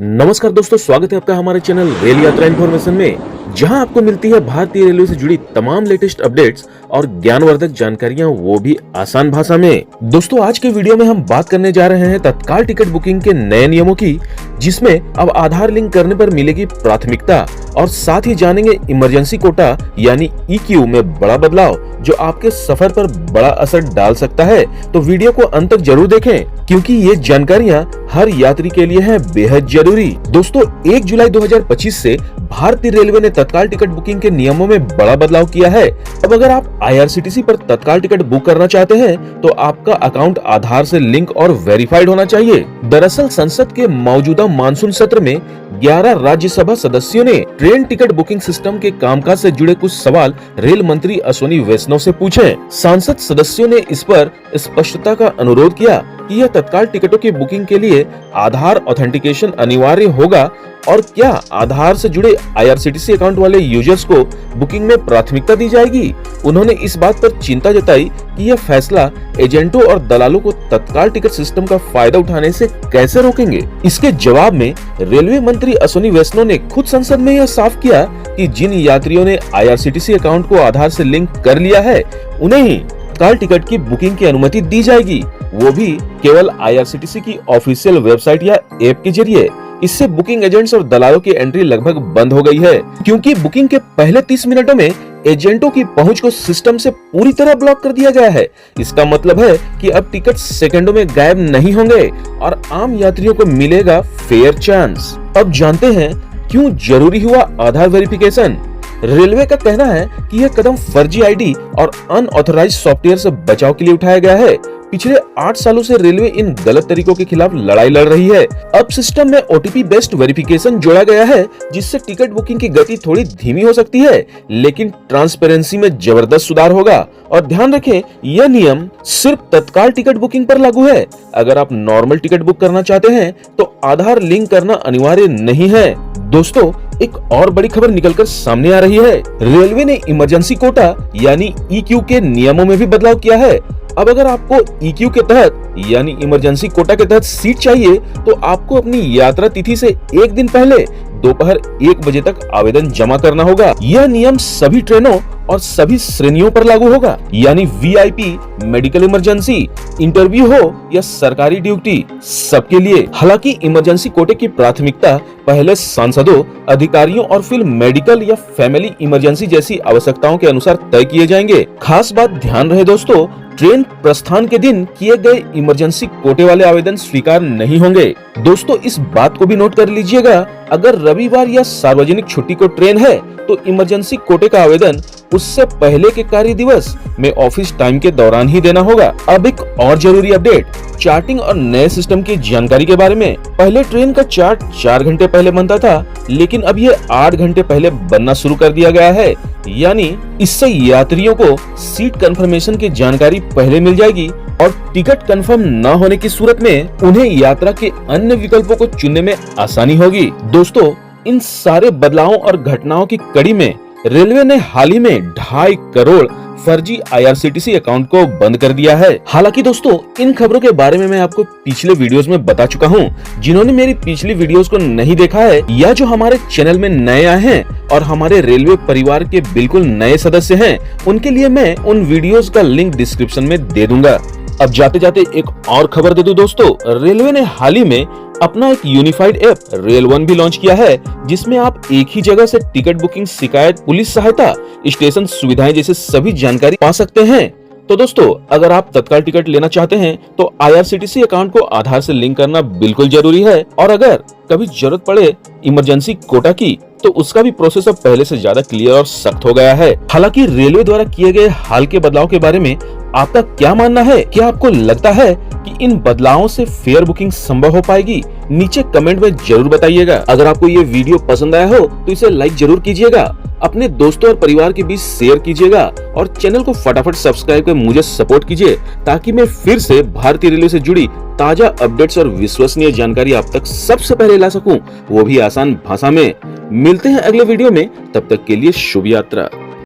नमस्कार दोस्तों, स्वागत है आपका हमारे चैनल रेल यात्रा इन्फॉर्मेशन में, जहां आपको मिलती है भारतीय रेलवे से जुड़ी तमाम लेटेस्ट अपडेट्स और ज्ञानवर्धक जानकारियां, वो भी आसान भाषा में। दोस्तों, आज के वीडियो में हम बात करने जा रहे हैं तत्काल टिकट बुकिंग के नए नियमों की, जिसमें अब आधार लिंक करने पर मिलेगी प्राथमिकता, और साथ ही जानेंगे इमरजेंसी कोटा यानी EQ में बड़ा बदलाव जो आपके सफर पर बड़ा असर डाल सकता है। तो वीडियो को अंत तक जरूर देखें, क्योंकि ये जानकारियां हर यात्री के लिए है बेहद जरूरी। दोस्तों, 1 जुलाई 2025 से भारतीय रेलवे ने तत्काल टिकट बुकिंग के नियमों में बड़ा बदलाव किया है। अब अगर आप IRCTC पर तत्काल टिकट बुक करना चाहते हैं तो आपका अकाउंट आधार से लिंक और वेरीफाइड होना चाहिए। दरअसल संसद के मौजूदा मानसून सत्र में 11 राज्यसभा सदस्यों ने ट्रेन टिकट बुकिंग सिस्टम के कामकाज से जुड़े कुछ सवाल रेल मंत्री अश्विनी वैष्णव से पूछे। सांसद सदस्यों ने इस पर स्पष्टता का अनुरोध किया कि यह तत्काल टिकटों की बुकिंग के लिए आधार ऑथेंटिकेशन अनिवार्य होगा और क्या आधार से जुड़े IRCTC अकाउंट वाले यूजर्स को बुकिंग में प्राथमिकता दी जाएगी। उन्होंने इस बात पर चिंता जताई कि यह फैसला एजेंटों और दलालों को तत्काल टिकट सिस्टम का फायदा उठाने से कैसे रोकेंगे। इसके जवाब में रेलवे मंत्री अश्विनी वैष्णव ने खुद संसद में यह साफ किया कि जिन यात्रियों ने IRCTC अकाउंट को आधार से लिंक कर लिया है, उन्हें ही तत्काल टिकट की बुकिंग की अनुमति दी जाएगी, वो भी केवल IRCTC की ऑफिशियल वेबसाइट या ऐप के जरिए। इससे बुकिंग एजेंट्स और दलालों की एंट्री लगभग बंद हो गई है, क्योंकि बुकिंग के पहले 30 मिनटों में एजेंटों की पहुंच को सिस्टम से पूरी तरह ब्लॉक कर दिया गया है। इसका मतलब है कि अब टिकट सेकंडों में गायब नहीं होंगे और आम यात्रियों को मिलेगा फेयर चांस। अब जानते हैं क्यों जरूरी हुआ आधार वेरिफिकेशन। रेलवे का कहना है कि यह कदम फर्जी ID और अनऑथराइज्ड सॉफ्टवेयर से बचाव के लिए उठाया गया है। पिछले 8 सालों से रेलवे इन गलत तरीकों के खिलाफ लड़ाई लड़ रही है। अब सिस्टम में OTP बेस्ड वेरिफिकेशन जोड़ा गया है, जिससे टिकट बुकिंग की गति थोड़ी धीमी हो सकती है, लेकिन ट्रांसपेरेंसी में जबरदस्त सुधार होगा। और ध्यान रखें, यह नियम सिर्फ तत्काल टिकट बुकिंग पर लागू है। अगर आप नॉर्मल टिकट बुक करना चाहते हैं तो आधार लिंक करना अनिवार्य नहीं है। दोस्तों, एक और बड़ी खबर निकलकर सामने आ रही है। रेलवे ने इमरजेंसी कोटा यानी EQ के नियमों में भी बदलाव किया है। अब अगर आपको EQ के तहत यानी इमरजेंसी कोटा के तहत सीट चाहिए तो आपको अपनी यात्रा तिथि से एक दिन पहले दोपहर 1 बजे तक आवेदन जमा करना होगा। यह नियम सभी ट्रेनों और सभी श्रेणियों पर लागू होगा, यानी VIP, मेडिकल इमरजेंसी, इंटरव्यू हो या सरकारी ड्यूटी, सबके लिए। हालांकि इमरजेंसी कोटे की प्राथमिकता पहले सांसदों, अधिकारियों और फिर मेडिकल या फैमिली इमरजेंसी जैसी आवश्यकताओं के अनुसार तय किए जाएंगे। खास बात ध्यान रहे दोस्तों, ट्रेन प्रस्थान के दिन किए गए इमरजेंसी कोटे वाले आवेदन स्वीकार नहीं होंगे। दोस्तों, इस बात को भी नोट कर लीजिएगा, अगर रविवार या सार्वजनिक छुट्टी को ट्रेन है तो इमरजेंसी कोटे का आवेदन उससे पहले के कार्य दिवस में ऑफिस टाइम के दौरान ही देना होगा। अब एक और जरूरी अपडेट, चार्टिंग और नए सिस्टम की जानकारी के बारे में। पहले ट्रेन का चार्ट 4 घंटे पहले बनता था, लेकिन अब ये 8 घंटे पहले बनना शुरू कर दिया गया है। यानी इससे यात्रियों को सीट कंफर्मेशन की जानकारी पहले मिल जाएगी और टिकट कंफर्म न होने की सूरत में उन्हें यात्रा के अन्य विकल्पों को चुनने में आसानी होगी। दोस्तों, इन सारे बदलावों और घटनाओं की कड़ी में रेलवे ने हाल ही में 2.5 करोड़ फर्जी IRCTC अकाउंट को बंद कर दिया है। हालांकि दोस्तों, इन खबरों के बारे में मैं आपको पिछले वीडियोस में बता चुका हूं। जिन्होंने मेरी पिछली वीडियोस को नहीं देखा है या जो हमारे चैनल में नए आए हैं और हमारे रेलवे परिवार के बिल्कुल नए सदस्य हैं, उनके लिए मैं उन वीडियोस का लिंक डिस्क्रिप्शन में दे दूंगा। अब जाते जाते एक और खबर दे दूं दोस्तों, रेलवे ने हाल ही में अपना एक यूनिफाइड ऐप रेल वन भी लॉन्च किया है, जिसमें आप एक ही जगह से टिकट बुकिंग, शिकायत, पुलिस सहायता, स्टेशन सुविधाएं जैसे सभी जानकारी पा सकते हैं। तो दोस्तों, अगर आप तत्काल टिकट लेना चाहते हैं तो IRCTC अकाउंट को आधार से लिंक करना बिल्कुल जरूरी है, और अगर कभी जरूरत पड़े इमरजेंसी कोटा की तो उसका भी प्रोसेस अब पहले से ज्यादा क्लियर और सख्त हो गया है। हालांकि रेलवे द्वारा किए गए हाल के बदलाव के बारे में आपका क्या मानना है? क्या आपको लगता है कि इन बदलावों से फेयर बुकिंग संभव हो पाएगी? नीचे कमेंट में जरूर बताइएगा। अगर आपको ये वीडियो पसंद आया हो तो इसे लाइक जरूर कीजिएगा, अपने दोस्तों और परिवार के बीच शेयर कीजिएगा और चैनल को फटाफट सब्सक्राइब कर मुझे सपोर्ट कीजिए, ताकि मैं फिर से भारतीय रेलवे से जुड़ी ताजा अपडेट्स और विश्वसनीय जानकारी आप तक सबसे पहले ला सकूं, वो भी आसान भाषा में। मिलते हैं अगले वीडियो में, तब तक के लिए शुभ यात्रा।